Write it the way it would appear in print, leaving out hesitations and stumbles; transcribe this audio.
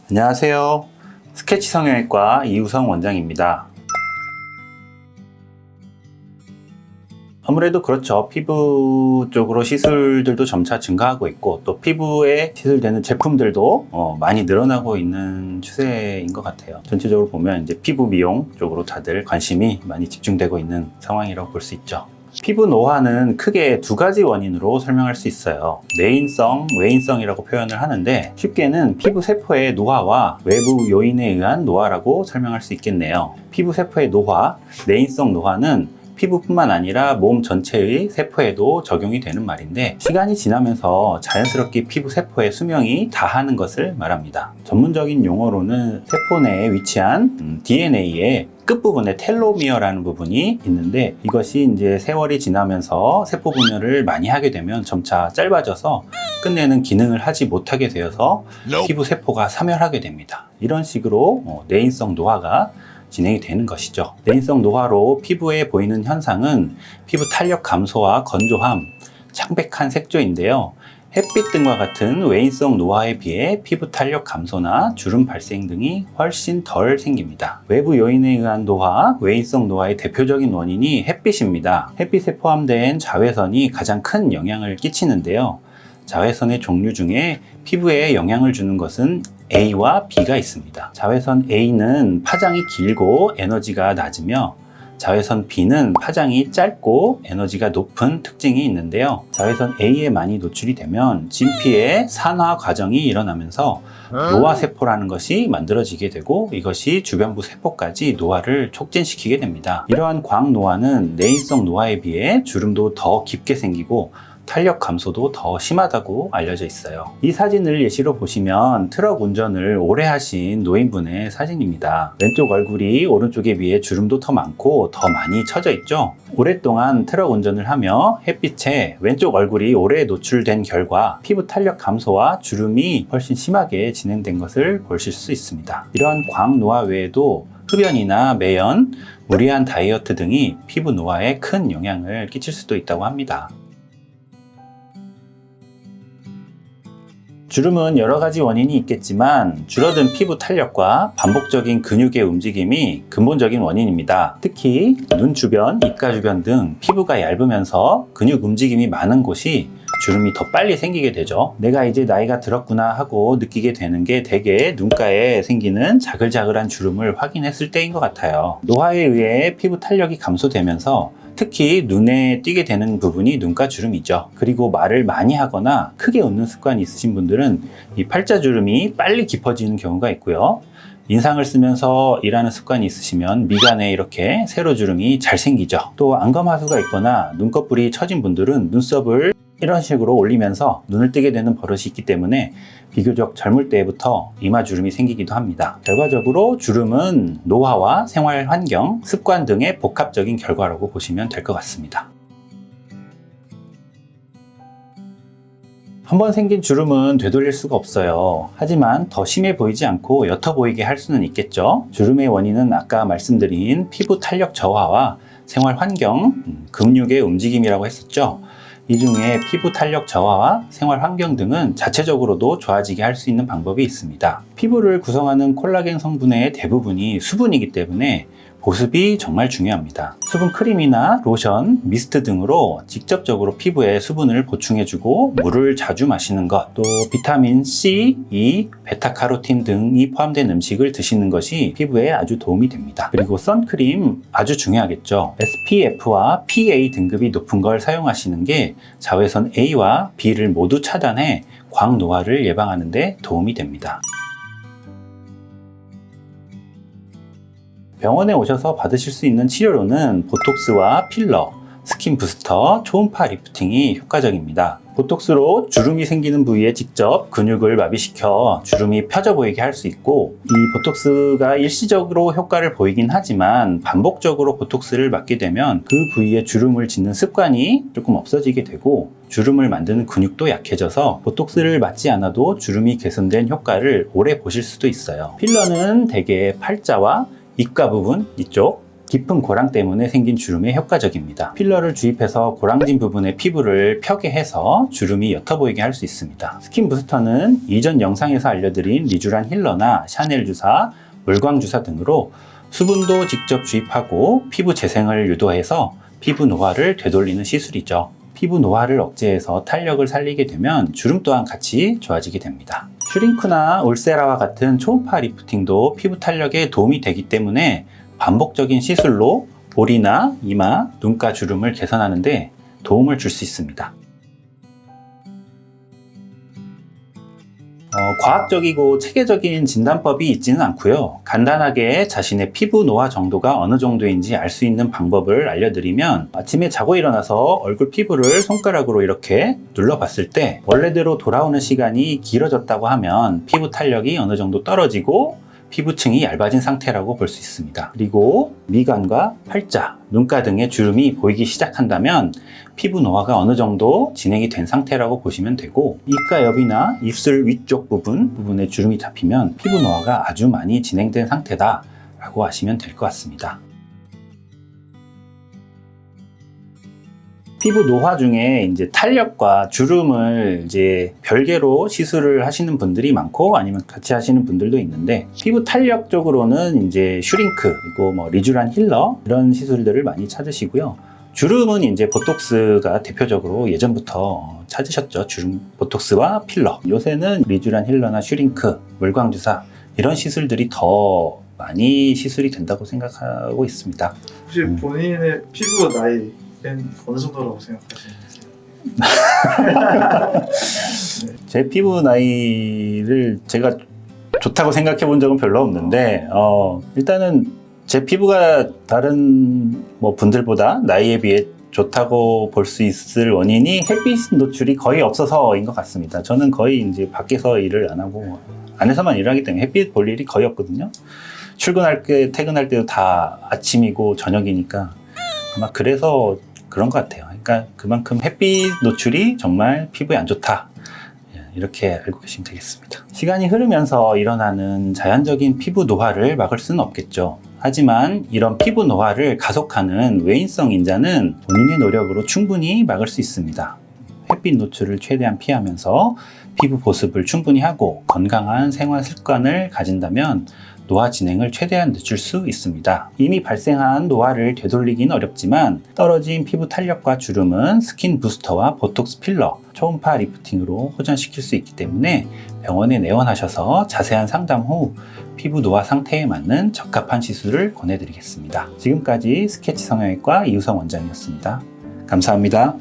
안녕하세요. 스케치 성형외과 이우성 원장입니다. 아무래도 그렇죠. 피부 쪽으로 시술들도 점차 증가하고 있고, 또 피부에 시술되는 제품들도 많이 늘어나고 있는 추세인 것 같아요. 전체적으로 보면 이제 피부 미용 쪽으로 다들 관심이 많이 집중되고 있는 상황이라고 볼 수 있죠. 피부 노화는 크게 두 가지 원인으로 설명할 수 있어요. 내인성, 외인성이라고 표현을 하는데, 쉽게는 피부 세포의 노화와 외부 요인에 의한 노화라고 설명할 수 있겠네요. 피부 세포의 노화, 내인성 노화는 피부뿐만 아니라 몸 전체의 세포에도 적용이 되는 말인데, 시간이 지나면서 자연스럽게 피부 세포의 수명이 다하는 것을 말합니다. 전문적인 용어로는 세포 내에 위치한 DNA의 끝부분에 텔로미어라는 부분이 있는데, 이것이 이제 세월이 지나면서 세포 분열을 많이 하게 되면 점차 짧아져서 끝내는 기능을 하지 못하게 되어서 피부 세포가 사멸하게 됩니다. 이런 식으로 내인성 노화가 진행이 되는 것이죠. 내인성 노화로 피부에 보이는 현상은 피부 탄력 감소와 건조함, 창백한 색조인데요. 햇빛 등과 같은 외인성 노화에 비해 피부 탄력 감소나 주름 발생 등이 훨씬 덜 생깁니다. 외부 요인에 의한 노화, 외인성 노화의 대표적인 원인이 햇빛입니다. 햇빛에 포함된 자외선이 가장 큰 영향을 끼치는데요. 자외선의 종류 중에 피부에 영향을 주는 것은 A와 B가 있습니다. 자외선 A는 파장이 길고 에너지가 낮으며, 자외선 B는 파장이 짧고 에너지가 높은 특징이 있는데요. 자외선 A에 많이 노출이 되면 진피의 산화 과정이 일어나면서 노화세포라는 것이 만들어지게 되고, 이것이 주변부 세포까지 노화를 촉진시키게 됩니다. 이러한 광노화는 내인성 노화에 비해 주름도 더 깊게 생기고 탄력 감소도 더 심하다고 알려져 있어요. 이 사진을 예시로 보시면 트럭 운전을 오래 하신 노인분의 사진입니다. 왼쪽 얼굴이 오른쪽에 비해 주름도 더 많고 더 많이 처져 있죠. 오랫동안 트럭 운전을 하며 햇빛에 왼쪽 얼굴이 오래 노출된 결과 피부 탄력 감소와 주름이 훨씬 심하게 진행된 것을 보실 수 있습니다. 이러한 광노화 외에도 흡연이나 매연, 무리한 다이어트 등이 피부 노화에 큰 영향을 끼칠 수도 있다고 합니다. 주름은 여러 가지 원인이 있겠지만, 줄어든 피부 탄력과 반복적인 근육의 움직임이 근본적인 원인입니다. 특히 눈 주변, 입가 주변 등 피부가 얇으면서 근육 움직임이 많은 곳이 주름이 더 빨리 생기게 되죠. 내가 이제 나이가 들었구나 하고 느끼게 되는 게 대개 눈가에 생기는 자글자글한 주름을 확인했을 때인 것 같아요. 노화에 의해 피부 탄력이 감소되면서 특히 눈에 띄게 되는 부분이 눈가 주름이죠. 그리고 말을 많이 하거나 크게 웃는 습관이 있으신 분들은 이 팔자 주름이 빨리 깊어지는 경우가 있고요. 인상을 쓰면서 일하는 습관이 있으시면 미간에 이렇게 세로 주름이 잘 생기죠. 또 안검하수가 있거나 눈꺼풀이 처진 분들은 눈썹을 이런 식으로 올리면서 눈을 뜨게 되는 버릇이 있기 때문에 비교적 젊을 때부터 이마 주름이 생기기도 합니다. 결과적으로 주름은 노화와 생활 환경, 습관 등의 복합적인 결과라고 보시면 될 것 같습니다. 한번 생긴 주름은 되돌릴 수가 없어요. 하지만 더 심해 보이지 않고 옅어 보이게 할 수는 있겠죠. 주름의 원인은 아까 말씀드린 피부 탄력 저하와 생활 환경, 근육의 움직임이라고 했었죠. 이 중에 피부 탄력 저하와 생활 환경 등은 자체적으로도 좋아지게 할 수 있는 방법이 있습니다. 피부를 구성하는 콜라겐 성분의 대부분이 수분이기 때문에 보습이 정말 중요합니다. 수분 크림이나 로션, 미스트 등으로 직접적으로 피부에 수분을 보충해주고, 물을 자주 마시는 것, 또 비타민 C, E, 베타카로틴 등이 포함된 음식을 드시는 것이 피부에 아주 도움이 됩니다. 그리고 선크림 아주 중요하겠죠. SPF와 PA 등급이 높은 걸 사용하시는 게 자외선 A와 B를 모두 차단해 광노화를 예방하는 데 도움이 됩니다. 병원에 오셔서 받으실 수 있는 치료로는 보톡스와 필러, 스킨 부스터, 초음파 리프팅이 효과적입니다. 보톡스로 주름이 생기는 부위에 직접 근육을 마비시켜 주름이 펴져 보이게 할 수 있고, 이 보톡스가 일시적으로 효과를 보이긴 하지만 반복적으로 보톡스를 맞게 되면 그 부위에 주름을 짓는 습관이 조금 없어지게 되고, 주름을 만드는 근육도 약해져서 보톡스를 맞지 않아도 주름이 개선된 효과를 오래 보실 수도 있어요. 필러는 대개 팔자와 입가 부분 이쪽, 깊은 고랑 때문에 생긴 주름에 효과적입니다. 필러를 주입해서 고랑진 부분의 피부를 펴게 해서 주름이 옅어 보이게 할 수 있습니다. 스킨 부스터는 이전 영상에서 알려드린 리쥬란 힐러나 샤넬 주사, 물광 주사 등으로 수분도 직접 주입하고 피부 재생을 유도해서 피부 노화를 되돌리는 시술이죠. 피부 노화를 억제해서 탄력을 살리게 되면 주름 또한 같이 좋아지게 됩니다. 슈링크나 울세라와 같은 초음파 리프팅도 피부 탄력에 도움이 되기 때문에 반복적인 시술로 볼이나 이마, 눈가 주름을 개선하는 데 도움을 줄 수 있습니다. 과학적이고 체계적인 진단법이 있지는 않고요. 간단하게 자신의 피부 노화 정도가 어느 정도인지 알 수 있는 방법을 알려드리면, 아침에 자고 일어나서 얼굴 피부를 손가락으로 이렇게 눌러봤을 때 원래대로 돌아오는 시간이 길어졌다고 하면 피부 탄력이 어느 정도 떨어지고 피부층이 얇아진 상태라고 볼 수 있습니다. 그리고 미간과 팔자, 눈가 등의 주름이 보이기 시작한다면 피부 노화가 어느 정도 진행이 된 상태라고 보시면 되고, 입가 옆이나 입술 위쪽 부분에 주름이 잡히면 피부 노화가 아주 많이 진행된 상태다 라고 하시면 될 것 같습니다. 피부 노화 중에 이제 탄력과 주름을 이제 별개로 시술을 하시는 분들이 많고, 아니면 같이 하시는 분들도 있는데, 피부 탄력 쪽으로는 이제 슈링크, 그리고 뭐 리쥬란 힐러 이런 시술들을 많이 찾으시고요. 주름은 이제 보톡스가 대표적으로 예전부터 찾으셨죠. 주름 보톡스와 필러. 요새는 리쥬란 힐러나 슈링크, 물광 주사 이런 시술들이 더 많이 시술이 된다고 생각하고 있습니다. 혹시 본인의 피부 나이 어느 정도라고 생각하시는지? 제 피부 나이를 제가 좋다고 생각해 본 적은 별로 없는데, 일단은 제 피부가 다른 분들보다 나이에 비해 좋다고 볼 수 있을 원인이 햇빛 노출이 거의 없어서인 것 같습니다. 저는 거의 이제 밖에서 일을 안 하고 안에서만 일하기 때문에 햇빛 볼 일이 거의 없거든요. 출근할 때, 퇴근할 때도 다 아침이고 저녁이니까 아마 그래서 그런 것 같아요. 그러니까 그만큼 햇빛 노출이 정말 피부에 안 좋다, 이렇게 알고 계시면 되겠습니다. 시간이 흐르면서 일어나는 자연적인 피부 노화를 막을 수는 없겠죠. 하지만 이런 피부 노화를 가속하는 외인성 인자는 본인의 노력으로 충분히 막을 수 있습니다. 햇빛 노출을 최대한 피하면서 피부 보습을 충분히 하고 건강한 생활 습관을 가진다면 노화 진행을 최대한 늦출 수 있습니다. 이미 발생한 노화를 되돌리긴 어렵지만 떨어진 피부 탄력과 주름은 스킨 부스터와 보톡스 필러, 초음파 리프팅으로 호전시킬 수 있기 때문에 병원에 내원하셔서 자세한 상담 후 피부 노화 상태에 맞는 적합한 시술을 권해드리겠습니다. 지금까지 스케치 성형외과 이우성 원장이었습니다. 감사합니다.